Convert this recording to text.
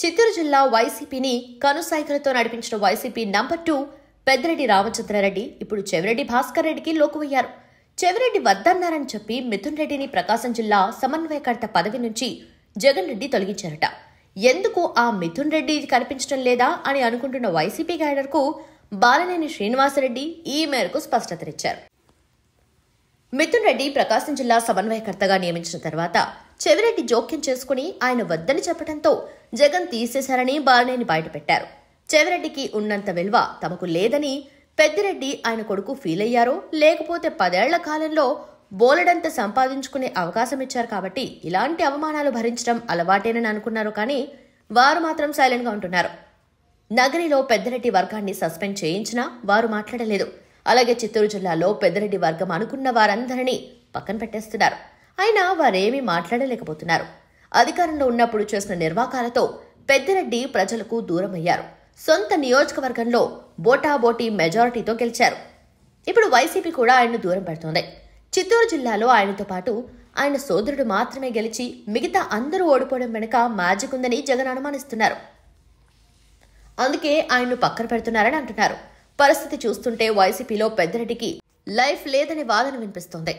చిత్తూరు జిల్లా వైసీపీని కనుసైగలతో నడిపించిన వైసీపీ నంబర్ 2 పెద్దిరెడ్డి రామచంద్రారెడ్డి ఇప్పుడు చెవిరెడ్డి భాస్కర్ రెడ్డికి లోకువయ్యారు. చెవిరెడ్డి వద్దన్నారని చెప్పి మిథున్ రెడ్డిని ప్రకాశం జిల్లా సమన్వయకర్త పదవి నుంచి జగన్ రెడ్డి తొలగించారట. ఎందుకు ఆ మిథున్ రెడ్డి కనిపించడం లేదా అని అనుకుంటున్న వైసీపీ క్యాడర్కు బాలినేని శ్రీనివాసరెడ్డి ఈ మేరకు స్పష్టతనిచ్చారు. మిథున్ రెడ్డి ప్రకాశం జిల్లా సమన్వయకర్తగా నియమించిన తర్వాత చెవిరెడ్డి జోక్యం చేసుకుని ఆయన వద్దని చెప్పడంతో జగన్ తీసేశారని బాలినేని బయటపెట్టారు. చెవిరెడ్డికి ఉన్నంత విలువ తమకు లేదని పెద్దిరెడ్డి ఆయన కొడుకు ఫీల్ అయ్యారో లేకపోతే 10 ఏళ్ల కాలంలో బోలెడంత సంపాదించుకునే అవకాశం ఇచ్చారు కాబట్టి ఇలాంటి అవమానాలు భరించడం అలవాటేనని అనుకున్నారు. కానీ వారు మాత్రం సైలెంట్ గా ఉంటున్నారు. నగరిలో పెద్దిరెడ్డి వర్గాన్ని సస్పెండ్ చేయించినా వారు మాట్లాడలేదు. అలాగే చిత్తూరు జిల్లాలో పెద్దిరెడ్డి వర్గం అనుకున్న వారందరినీ పక్కన పెట్టేస్తున్నారు. అయినా వారేమీ మాట్లాడలేకపోతున్నారు. అధికారంలో ఉన్నప్పుడు చేసిన నిర్వాకాలతో పెద్దిరెడ్డి ప్రజలకు దూరమయ్యారు. సొంత నియోజకవర్గంలో బోటాబోటీ మెజారిటీతో గెలిచారు. ఇప్పుడు వైసీపీ కూడా ఆయన్ను దూరం పెడుతోంది. చిత్తూరు జిల్లాలో ఆయనతో పాటు ఆయన సోదరుడు మాత్రమే గెలిచి మిగతా అందరూ ఓడిపోవడం వెనుక మ్యాజిక్ ఉందని జగన్ అనుమానిస్తున్నారు. అందుకే ఆయన్ను పక్కన పెడుతున్నారని అంటున్నారు. పరిస్థితి చూస్తుంటే వైసీపీలో పెద్దిరెడ్డికి లైఫ్ లేదనే వాదన వినిపిస్తోంది.